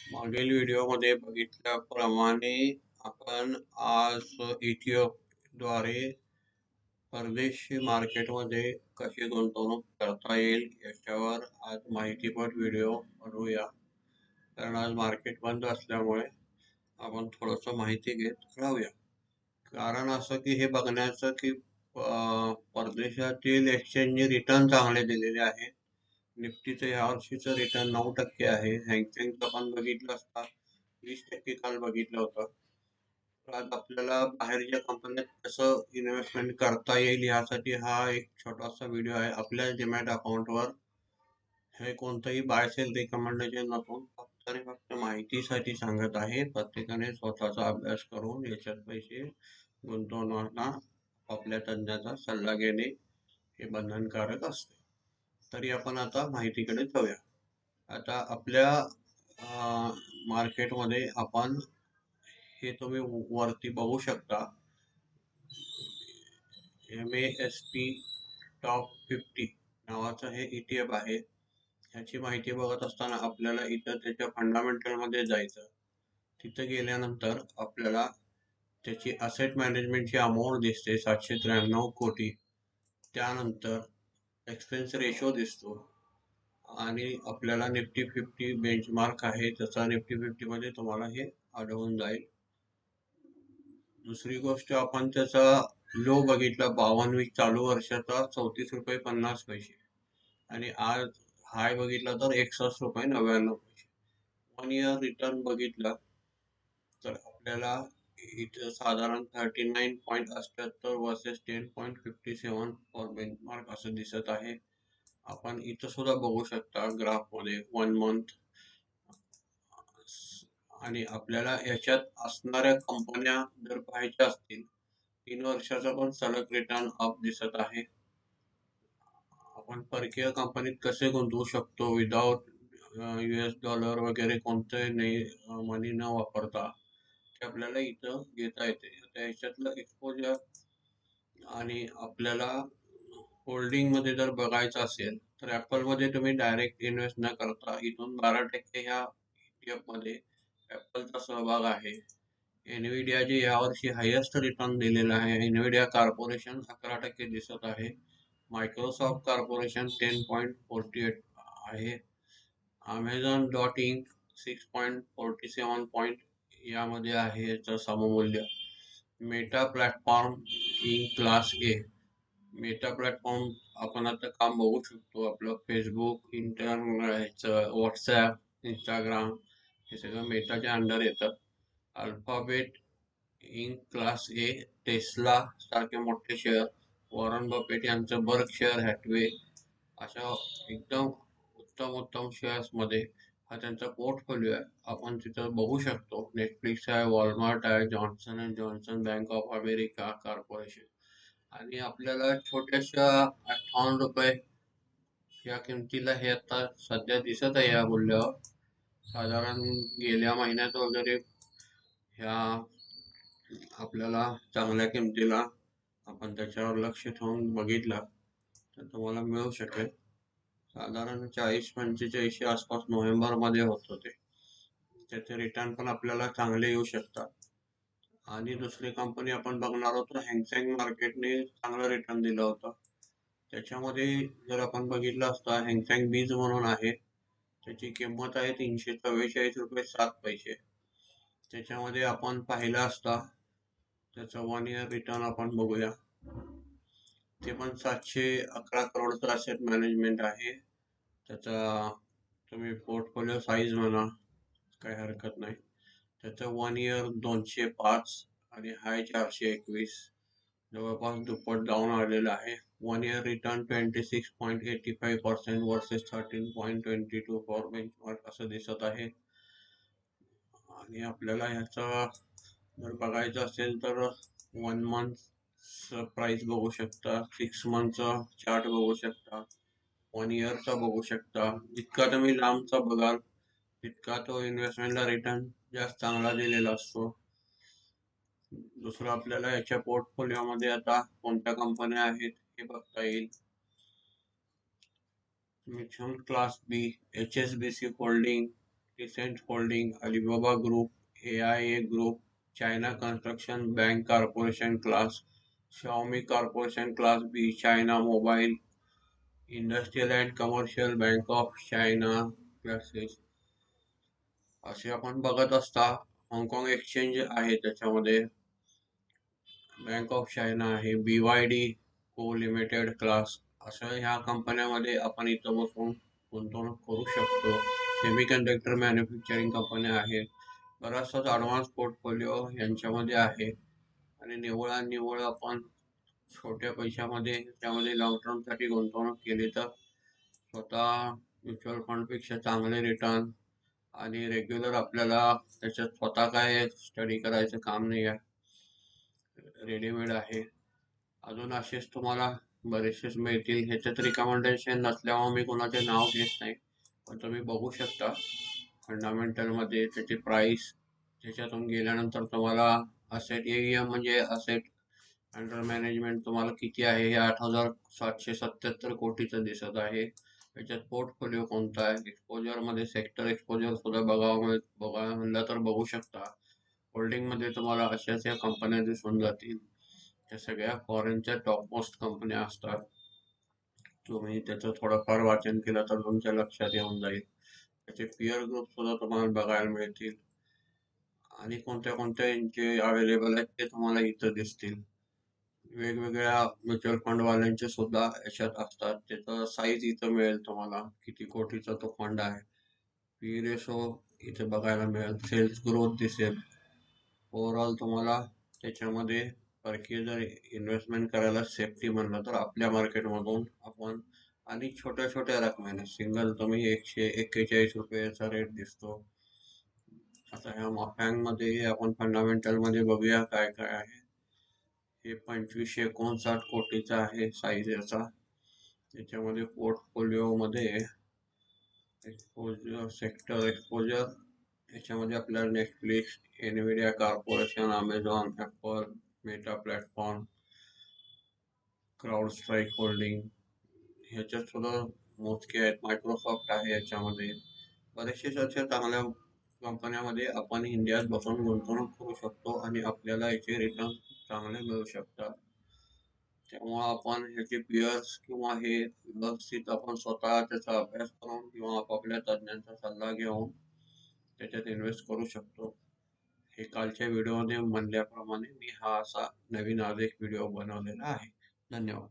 मागील व्हिडिओमध्ये बघितल्याप्रमाणे आपण आज ETF द्वारे परदेशी मार्केटमध्ये कशी गुंतवणूक करता येईल याच्यावर आज माहितीपट व्हिडिओ बनवूया. कारण आज मार्केट बंद असल्यामुळे आपण थोडंसं माहिती घेत राहूया. कारण असं की हे बघण्याचं की परदेशातील एक्सचेंजनी रिटर्न चांगले दिलेले आहेत. निफ्टीचं या वर्षीचं रिटर्न 9% आहे. हँगसेंगचं पण बघितलं असता 20% काल बघितलं होतं. तर आज आपल्याला बाहेरच्या कंपन्यात कसं इन्व्हेस्टमेंट करता येईल यासाठी हा एक छोटासा व्हिडिओ आहे. आपल्या डीमॅट अकाउंटवर हे कोणतंही बाय सेल रिकमेंडेशन नसून फक्त आणि फक्त माहितीसाठी सांगत आहे. प्रत्येकाने स्वतःचा अभ्यास करून याच्यात पैसे गुंतवताना आपल्या तज्ञाचा सल्ला घेणे हे बंधनकारक असते. तरी आपण आता माहितीकडे जाऊया. आता आपल्या मार्केटमध्ये आपण हे तुम्ही वरती बघू शकता. MASP टॉप 50 नावाचं हे ETF आहे. ह्याची माहिती बघत असताना आपल्याला इथं त्याच्या फंडामेंटल मध्ये जायचं. तिथं गेल्यानंतर आपल्याला त्याची असेट मॅनेजमेंटची अमाऊंट दिसते 793 कोटी. त्यानंतर एक्सपेन्स रेशो दिसतो आणि आपल्याला निफ्टी 50 बेंचमार्क आहे त्याचा निफ्टी 50 मध्ये तुम्हाला हे आढळून जाईल. दुसरी गोष्ट आपण त्याचा लो बघितला 52 वीक चालू वर्षाचा 34 रुपये 50 पैसे आणि आज हाय बघितला तर 61 रुपये 99 पैसे. 1 इयर रिटर्न बघितला तर आपल्याला इथं साधारण 39.78 वर्सेस 10.57 फॉर बेंचमार्क असं दिसत आहे. आपण इथं सुद्धा बघू शकता ग्राफ मध्ये 1 मंथ आणि आपल्याला याच्यात असणाऱ्या कंपन्या जर पाहायच्या असतील 3 वर्षाचा पण सलग रिटर्न अप दिसत आहे. आपण परकीय कंपनीत कसे गुंतवू शकतो विदाउट US डॉलर वगैरे कोणते नाही मनी न वापरता ते आपल्याला इथं घेता येते. आता याच्यातलं एक्सपोजर आणि आपल्याला होल्डिंग मध्ये जर बघायचं असेल तर ऍपल मध्ये तुम्ही डायरेक्ट इन्व्हेस्ट न करता इथून 12% ह्या ETF मध्ये ऍपलचा सहभाग आहे. एनविडिया जे यावर्षी हायेस्ट रिटर्न दिलेला आहे. एनविडिया कॉर्पोरेशन 11% दिसत आहे. मायक्रोसॉफ्ट कॉर्पोरेशन 10.48 आहे. अमेझॉन डॉट इंक 6.47 यामध्ये आहे याचं सममूल्य. Meta platform Inc class A. Meta platform आपण आता काम बघू शकतो. आपलं फेसबुक व्हॉट्सॲप इंस्टाग्राम हे सगळं मेटाच्या अंडर येतं. Alphabet Inc class A. Tesla सारखे मोठे शेअर. वॉरन बफेट यांचं बर्कशायर हॅथवे अशा एकदम उत्तम शेअर्स मध्ये हा त्यांचा पोर्टफोलिओ आहे. आपण तिथं बघू शकतो. नेटफ्लिक्स आहे, वॉलमार्ट आहे, Johnson and Johnson, bank of America corporation आणि आपल्याला छोट्याशा 58 रुपये या किमतीला हे आता सध्या दिसत आहे. या मूल्यावर साधारण गेल्या महिन्यात वगैरे ह्या आपल्याला चांगल्या किमतीला आपण त्याच्यावर लक्ष ठेवून बघितलं तर तुम्हाला मिळू शकेल. साधारण 40-45 आसपास नोव्हेंबर मध्ये होत होते. त्याचे रिटर्न पण आपल्याला चांगले येऊ शकतात. आणि दुसरी कंपनी आपण बघणार आहोत तर हँगसेंग मार्केटने चांगलं रिटर्न दिलं होतं. त्याच्यामध्ये जर आपण बघितलं असता हँगसेंग बीज म्हणून आहे. त्याची किंमत आहे 344 रुपये 7 पैसे. त्याच्यामध्ये आपण पाहिलं असता त्याचं 1 इयर रिटर्न आपण बघूया. ते पण 711 करोडचं असेट मॅनेजमेंट आहे. त्याचा तुम्ही पोर्टफोलिओ साईज म्हणा काही हरकत नाही. त्याचं 1 इयर 205 आणि हाय 421 जवळपास दुप्पट डाऊन आलेलं आहे. 1 year return 26.85% versus 13.22 for benchmark असं दिसत आहे. आणि आपल्याला ह्याचा जर बघायचं असेल तर 1 मंथ प्राइस बघू शकता, 6 मंथचा चार्ट बघू शकता, 1 इयरचा बघू शकता. जितका तुम्ही लांबचा बघाल तितका तो इन्व्हेस्टमेंटला रिटर्न जास्त चांगला दिलेला असतो. दुसरं आपल्याला याच्या पोर्टफोलिओमध्ये आता कोणत्या कंपन्या आहेत हे बघता येईल. मिथुन class B, HSBC holding, Decent Holding, Alibaba Group, AIA Group, China Construction Bank Corporation Class, Xiaomi Corporation Class B, China Mobile, Industrial and Commercial Bank of China Classes. असे आपण बघत असता हाँगकाँग एक्सचेंज आहे, त्याच्यामध्ये बँक ऑफ चायना आहे, BYD को limited class, असं ह्या कंपन्यामध्ये आपण इथं बसून गुंतवणूक करू शकतो. सेमीकंडक्टर मॅन्युफॅक्चरिंग कंपन्या आहेत, बराचसाच ॲडव्हान्स पोर्टफोलिओ यांच्यामध्ये आहे आणि निव्वळ आपण छोट्या पैशामध्ये त्यामध्ये लॉंग टर्मसाठी गुंतवणूक केली तर स्वतः म्युच्युअल फंडपेक्षा चांगले रिटर्न आणि रेग्युलर आपल्याला त्याच्यात स्वतः काय स्टडी करायचं काम नाही आहे, रेडीमेड आहे. अजून असेच तुम्हाला बरेचसेच मिळतील. ह्याच्यात रिकमेंडेशन नसल्यामुळे मी कोणाचे नाव घेत नाही, पण तुम्ही बघू शकता फंडामेंटलमध्ये त्याची प्राईस, त्याच्यातून गेल्यानंतर तुम्हाला असेट AUM म्हणजे असेट अंडर मॅनेजमेंट तुम्हाला किती आहे हे 8,777 कोटीचं दिसत आहे. त्याच्यात पोर्टफोलिओ कोणता आहे, एक्सपोजरमध्ये सेक्टर एक्सपोजर सुद्धा बघायला म्हणलं तर बघू शकता. होल्डिंगमध्ये तुम्हाला अशा कंपन्या दिसून जातील, त्या सगळ्या फॉरेनच्या टॉपमोस्ट कंपन्या असतात. तुम्ही त्याचं थोडंफार वाचन केलं तर तुमच्या लक्षात येऊन जाईल. त्याचे पिअर ग्रुप सुद्धा तुम्हाला बघायला मिळतील आणि कोणत्या कोणत्या यांचे अवेलेबल आहेत ते तुम्हाला इथं दिसतील. वेगवेगळ्या म्युच्युअल फंड वाल्यांचे सुद्धा याच्यात असतात, त्याचं साईज इथं मिळेल तुम्हाला, किती कोटीचा तो फंड आहे. पी रेशो इथे बघायला मिळेल, सेल्स ग्रोथ दिसेल. ओव्हरऑल तुम्हाला त्याच्यामध्ये परकीय जर इन्व्हेस्टमेंट करायला सेफ्टी म्हणलं तर आपल्या मार्केटमधून आपण आणि छोट्या छोट्या रकमेने सिंगल तुम्ही 141 रुपयाचा रेट दिसतो. आता ह्या मफँगमध्ये आपण फंडामेंटलमध्ये बघूया काय काय आहे. हे 2559 कोटीचा आहे साईज याचा. त्याच्यामध्ये पोर्टफोलिओमध्ये एक्सपोजर, सेक्टर एक्सपोजर, याच्यामध्ये आपल्याला Netflix, Nvidia corporation, Amazon, Apple, Meta platform, crowd strike holding, ह्याच्यात सुद्धा मोजके आहेत. मायक्रोसॉफ्ट आहे याच्यामध्ये. बरेचसे अशा चांगल्या कंपन्यामध्ये आपण इंडियात बसून गुंतवणूक करू शकतो आणि आपल्याला याचे रिटर्न चांगले मिळू शकतात. त्यामुळे आपण ह्याचे पिअर्स किंवा हे व्यवस्थित आपण स्वतः त्याचा अभ्यास करून किंवा आपापल्या तज्ज्ञांचा सल्ला घेऊन त्याच्यात इन्व्हेस्ट करू शकतो. हे कालच्या व्हिडिओमध्ये म्हणल्याप्रमाणे मी हा असा नवीन आज एक व्हिडिओ बनवलेला आहे. धन्यवाद.